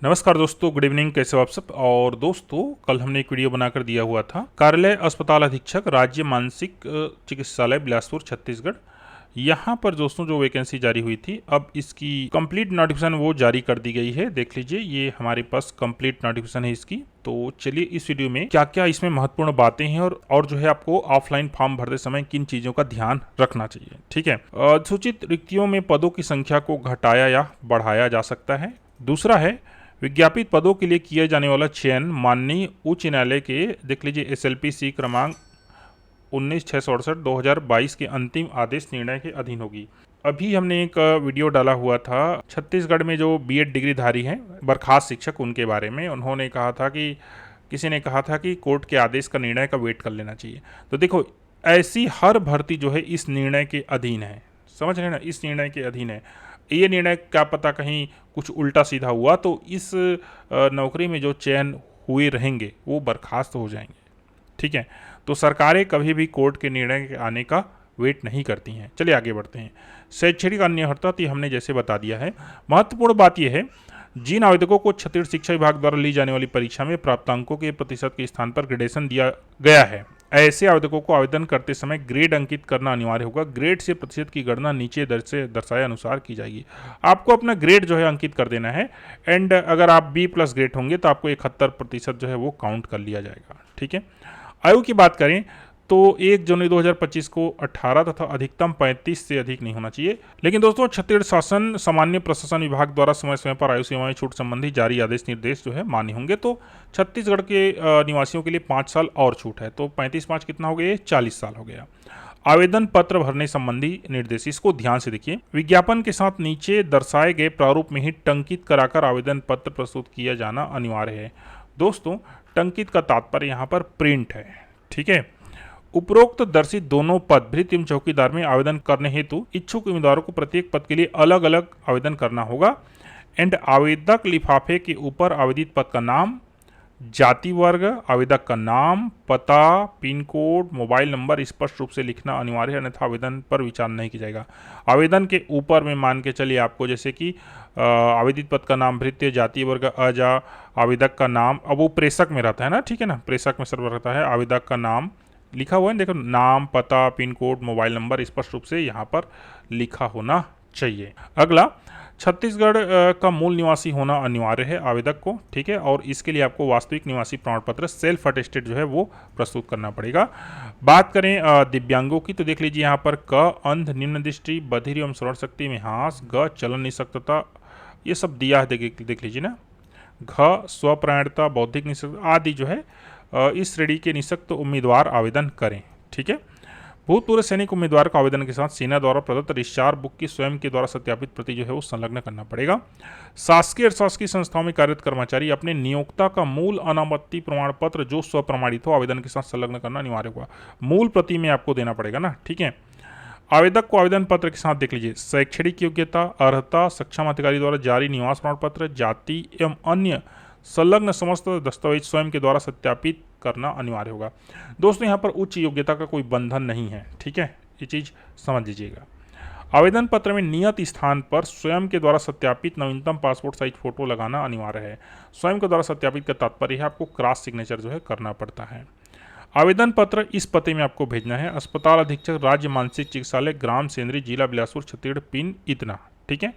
नमस्कार दोस्तों, good evening. कैसे हो आप सब। और दोस्तों, कल हमने एक वीडियो बनाकर दिया हुआ था कार्यालय अस्पताल अधीक्षक राज्य मानसिक चिकित्सालय बिलासपुर छत्तीसगढ़। यहाँ पर दोस्तों जो वैकेंसी जारी हुई थी, अब इसकी कंप्लीट नोटिफिकेशन वो जारी कर दी गई है। देख लीजिए, ये हमारे पास कंप्लीट नोटिफिकेशन है इसकी। तो चलिए इस वीडियो में क्या क्या इसमें महत्वपूर्ण बातें हैं और जो है आपको ऑफलाइन फॉर्म भरते समय किन चीजों का ध्यान रखना चाहिए। ठीक है। सूचित रिक्तियों में पदों की संख्या को घटाया या बढ़ाया जा सकता है। दूसरा है विज्ञापित पदों के लिए किया जाने वाला चयन माननीय उच्च न्यायालय के देख लीजिए SLPC क्रमांक 19/668/2022 के अंतिम आदेश निर्णय के अधीन होगी। अभी हमने एक वीडियो डाला हुआ था छत्तीसगढ़ में जो BEd डिग्रीधारी हैं बर्खास्त शिक्षक, उनके बारे में। उन्होंने कहा था कि किसी ने कहा था कि कोर्ट के आदेश का निर्णय का वेट कर लेना चाहिए। तो देखो, ऐसी हर भर्ती जो है इस निर्णय के अधीन है। समझ रहे हैं ना, इस निर्णय के अधीन है। ये निर्णय क्या पता कहीं कुछ उल्टा सीधा हुआ तो इस नौकरी में जो चयन हुए रहेंगे वो बर्खास्त हो जाएंगे। ठीक है। तो सरकारें कभी भी कोर्ट के निर्णय के आने का वेट नहीं करती हैं। चलिए आगे बढ़ते हैं। शैक्षणिक अन्य अर्हता तो हमने जैसे बता दिया है। महत्वपूर्ण बात यह है, जिन आवेदकों को छत्तीसगढ़ शिक्षा विभाग द्वारा ली जाने वाली परीक्षा में प्राप्तांकों के प्रतिशत के स्थान पर ग्रेडेशन दिया गया है, ऐसे आवेदकों को आवेदन करते समय ग्रेड अंकित करना अनिवार्य होगा। ग्रेड से प्रतिशत की गणना नीचे दर्शाए अनुसार की जाएगी। आपको अपना ग्रेड जो है अंकित कर देना है। एंड अगर आप B+ ग्रेड होंगे तो आपको 71% जो है वो काउंट कर लिया जाएगा। ठीक है। आयु की बात करें तो 1 जनवरी 2025 को 18 तथा अधिकतम 35 से अधिक नहीं होना चाहिए। लेकिन दोस्तों, छत्तीसगढ़ शासन सामान्य प्रशासन विभाग द्वारा समय समय पर आयु सीमा में छूट संबंधी जारी आदेश निर्देश जो है मान्य होंगे। तो छत्तीसगढ़ के निवासियों के लिए 5 साल और छूट है। तो 35/5 कितना हो गया, 40 साल हो गया। आवेदन पत्र भरने संबंधी निर्देश, इसको ध्यान से देखिए। विज्ञापन के साथ नीचे दर्शाए गए प्रारूप में ही टंकित कराकर आवेदन पत्र प्रस्तुत किया जाना अनिवार्य है। दोस्तों, टंकित का तात्पर्य यहाँ पर प्रिंट है। ठीक है। उपरोक्त दर्शित दोनों पद भृत्य एवं चौकीदार में आवेदन करने हेतु इच्छुक उम्मीदवारों को प्रत्येक पद के लिए अलग अलग आवेदन करना होगा। एंड आवेदक लिफाफे के ऊपर आवेदित पद का नाम, जाति वर्ग, आवेदक का नाम, पता, पिन कोड, मोबाइल नंबर स्पष्ट रूप से लिखना अनिवार्य है, अन्यथा आवेदन पर विचार नहीं किया जाएगा। आवेदन के ऊपर में मान के चलिए आपको जैसे कि आवेदित पद का नाम भृत्य, जाति वर्ग अजा, आवेदक का नाम, अब वो प्रेषक में रहता है ना, ठीक है ना, प्रेषक में सर्व रहता है। आवेदक का नाम लिखा हुआ है, देखो, नाम, पता, पिन कोड, मोबाइल नंबर स्पष्ट रूप से यहाँ पर लिखा होना चाहिए। अगला, छत्तीसगढ़ का मूल निवासी होना अनिवार्य है आवेदक को। ठीक है। और इसके लिए आपको वास्तविक निवासी प्रमाण पत्र सेल्फ अटेस्टेड जो है वो प्रस्तुत करना पड़ेगा। बात करें दिव्यांगों की तो देख लीजिए यहाँ पर क अंध, निम्न दृष्टि, बधिर एवं श्रवण शक्ति में ह्रास, ग चलन निःशक्तता, ये सब दिया है। देख लीजिए ना। घ स्वप्रायणता, बौद्धिक निःशक्तता आदि जो है इस श्रेणी के निःशक्त उम्मीदवार आवेदन करें। ठीक है। भूतपूर्व सैनिक उम्मीदवार को आवेदन के साथ सेना द्वारा प्रदत्त रजिस्ट्रार बुक की स्वयं के द्वारा सत्यापित प्रति जो है वो संलग्न करना पड़ेगा। शासकीय और शासकीय संस्थाओं में कार्यरत कर्मचारी अपने नियोक्ता का मूल अनामत्ति प्रमाण पत्र जो स्वप्रमाणित हो आवेदन के साथ संलग्न करना अनिवार्य होगा। मूल प्रति में आपको देना पड़ेगा ना। ठीक है। आवेदक को आवेदन पत्र के साथ देख लीजिए शैक्षणिक योग्यता, अर्हता, सक्षम अधिकारी द्वारा जारी निवास प्रमाण पत्र, जाति एवं अन्य संलग्न समस्त दस्तावेज स्वयं के द्वारा सत्यापित करना अनिवार्य होगा। दोस्तों, यहाँ पर उच्च योग्यता का कोई बंधन नहीं है। ठीक है, ये चीज समझ लीजिएगा। आवेदन पत्र में नियत स्थान पर स्वयं के द्वारा सत्यापित नवीनतम पासपोर्ट साइज फोटो लगाना अनिवार्य है। स्वयं के द्वारा सत्यापित का तात्पर्य है आपको क्रॉस सिग्नेचर जो है करना पड़ता है। आवेदन पत्र इस पते में आपको भेजना है। अस्पताल अधीक्षक राज्य मानसिक चिकित्सालय, ग्राम सेंद्री, जिला बिलासपुर, छत्तीसगढ़, पिन इतना। ठीक है।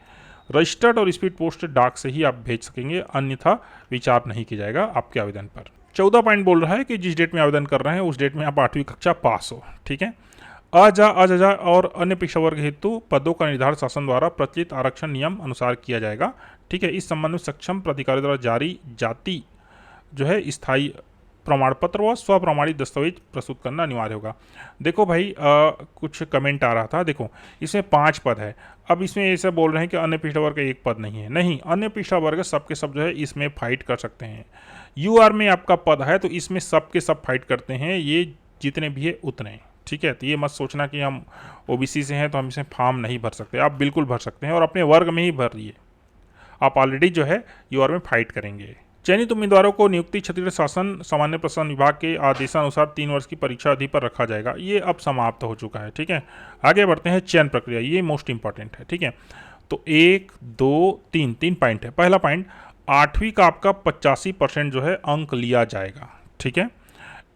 रजिस्टर्ड और स्पीड पोस्ट डाक से ही आप भेज सकेंगे, अन्यथा विचार नहीं किया जाएगा आपके आवेदन पर। 14 पॉइंट बोल रहा है कि जिस डेट में आवेदन कर रहे हैं उस डेट में आप 8वीं कक्षा पास हो। ठीक है। अजा और अन्य पिछड़ा वर्ग हेतु पदों का निर्धारण शासन द्वारा प्रचलित आरक्षण नियम अनुसार किया जाएगा। ठीक है। इस संबंध में सक्षम प्राधिकारी द्वारा जारी जाति जो है स्थायी प्रमाण पत्र व स्वप्रमाणित दस्तावेज प्रस्तुत करना अनिवार्य होगा। देखो भाई, कुछ कमेंट आ रहा था। देखो, इसमें 5 पद है। अब इसमें ऐसा बोल रहे हैं कि अन्य पिछड़ा वर्ग का 1 पद नहीं है। नहीं, अन्य पिछड़ा वर्ग सबके सब जो है इसमें फाइट कर सकते हैं। UR में आपका पद है तो इसमें सबके सब फाइट करते हैं, ये जितने भी है उतने। ठीक है। तो ये मत सोचना कि हम OBC से हैं तो हम इसमें फॉर्म नहीं भर सकते। आप बिल्कुल भर सकते हैं और अपने वर्ग में ही भरिए। आप ऑलरेडी जो है UR में फाइट करेंगे। चयनित उम्मीदवारों को नियुक्ति छत्तीसगढ़ शासन सामान्य प्रशासन विभाग के आदेशानुसार 3 वर्ष की परीक्षा अवधि पर रखा जाएगा। ये अब समाप्त हो चुका है। ठीक है। आगे बढ़ते हैं चयन प्रक्रिया, ये मोस्ट इंपॉर्टेंट है। ठीक है। तो 1 2 3 पॉइंट है। पहला पॉइंट, 8वीं का आपका 85% जो है अंक लिया जाएगा, ठीक है।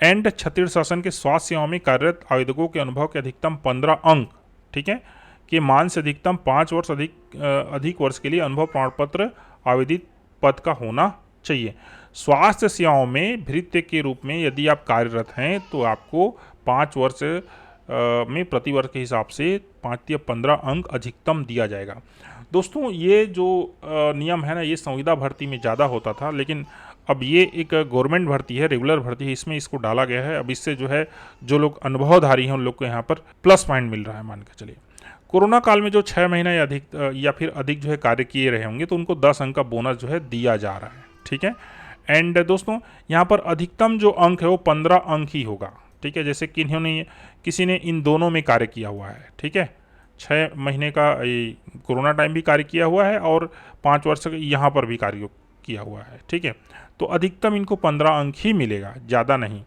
एंड छत्तीसगढ़ शासन के स्वास्थ्य सेवाओं में कार्यरत आवेदकों के अनुभव के अधिकतम 15 अंक, ठीक है, के मान से अधिकतम 5 वर्ष अधिक वर्ष के लिए अनुभव प्रमाण पत्र आवेदित पद का होना चाहिए। स्वास्थ्य सेवाओं में भृत्य के रूप में यदि आप कार्यरत हैं तो आपको 5 वर्ष में प्रति वर्ष के हिसाब से 5 या 15 अंक अधिकतम दिया जाएगा। दोस्तों ये जो नियम है ना, ये संविदा भर्ती में ज़्यादा होता था, लेकिन अब ये एक गवर्नमेंट भर्ती है, रेगुलर भर्ती है, इसमें इसको डाला गया है। अब इससे जो है जो लोग अनुभवधारी हैं उन लोग को यहाँ पर प्लस पॉइंट मिल रहा है, मान के चलिए। कोरोना काल में जो 6 महीना या फिर अधिक जो है कार्य किए रहे होंगे तो उनको 10 अंक का बोनस जो है दिया जा रहा है, ठीक है। एंड दोस्तों यहाँ पर अधिकतम जो अंक है वो 15 अंक ही होगा, ठीक है। जैसे किसी ने इन दोनों में कार्य किया हुआ है, ठीक है, 6 महीने का कोरोना टाइम भी कार्य किया हुआ है और 5 वर्ष यहाँ पर भी कार्य किया हुआ है, ठीक है, तो अधिकतम इनको 15 अंक ही मिलेगा, ज़्यादा नहीं।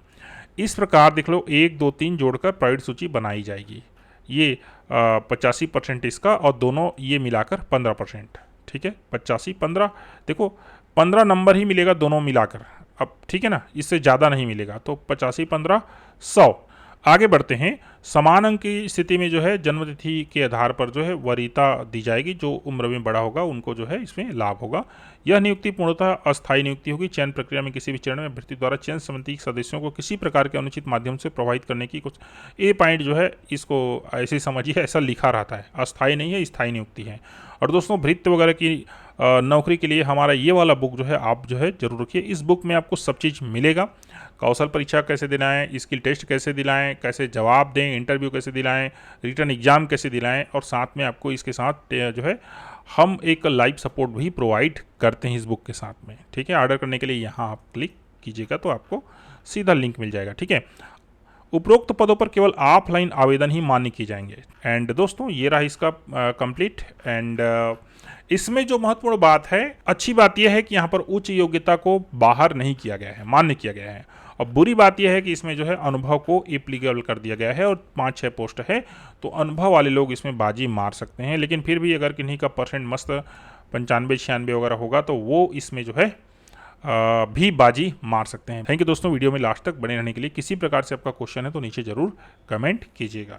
इस प्रकार देख लो 1, 2, 3 जोड़कर प्राइवेट सूची बनाई जाएगी। ये 85% इसका और दोनों ये मिलाकर 15%, ठीक है। 85, 15, देखो 15 नंबर ही मिलेगा दोनों मिलाकर, अब ठीक है ना, इससे ज़्यादा नहीं मिलेगा। तो 85, 15, 100। आगे बढ़ते हैं। समान अंक की स्थिति में जो है जन्मतिथि के आधार पर जो है वरीयता दी जाएगी। जो उम्र में बड़ा होगा उनको जो है इसमें लाभ होगा। यह नियुक्ति पूर्णतः अस्थायी नियुक्ति होगी। चयन प्रक्रिया में किसी भी चरण में अभ्यर्थी द्वारा चयन समिति के सदस्यों को किसी प्रकार के अनुचित माध्यम से प्रभावित करने की कुछ ये पॉइंट जो है इसको ऐसे समझिए, ऐसा लिखा रहता है, अस्थायी नहीं है, स्थायी नियुक्ति है। और दोस्तों भृत्य वगैरह की नौकरी के लिए हमारा ये वाला बुक जो है आप जो है जरूर रखिए। इस बुक में आपको सब चीज़ मिलेगा। कौशल परीक्षा कैसे दिलाएं, स्किल टेस्ट कैसे दिलाएं, कैसे जवाब दें, इंटरव्यू कैसे दिलाएं, रिटर्न एग्जाम कैसे दिलाएं, और साथ में आपको इसके साथ जो है हम एक लाइव सपोर्ट भी प्रोवाइड करते हैं इस बुक के साथ में, ठीक है। ऑर्डर करने के लिए यहाँ आप क्लिक कीजिएगा तो आपको सीधा लिंक मिल जाएगा, ठीक है। उपरोक्त पदों पर केवल ऑफलाइन आवेदन ही मान्य किए जाएंगे। एंड दोस्तों ये रहा इसका कंप्लीट। एंड इसमें जो महत्वपूर्ण बात है, अच्छी बात यह है कि यहाँ पर उच्च योग्यता को बाहर नहीं किया गया है, मान्य किया गया है। और बुरी बात यह है कि इसमें जो है अनुभव को एप्लीकेबल कर दिया गया है और 5-6 पोस्ट है, तो अनुभव वाले लोग इसमें बाजी मार सकते हैं। लेकिन फिर भी अगर किन्हीं का परसेंट मस्त 95-96 वगैरह होगा तो वो इसमें जो है भी बाजी मार सकते हैं। थैंक यू दोस्तों, वीडियो में लास्ट तक बने रहने के लिए। किसी प्रकार से आपका क्वेश्चन है तो नीचे ज़रूर कमेंट कीजिएगा।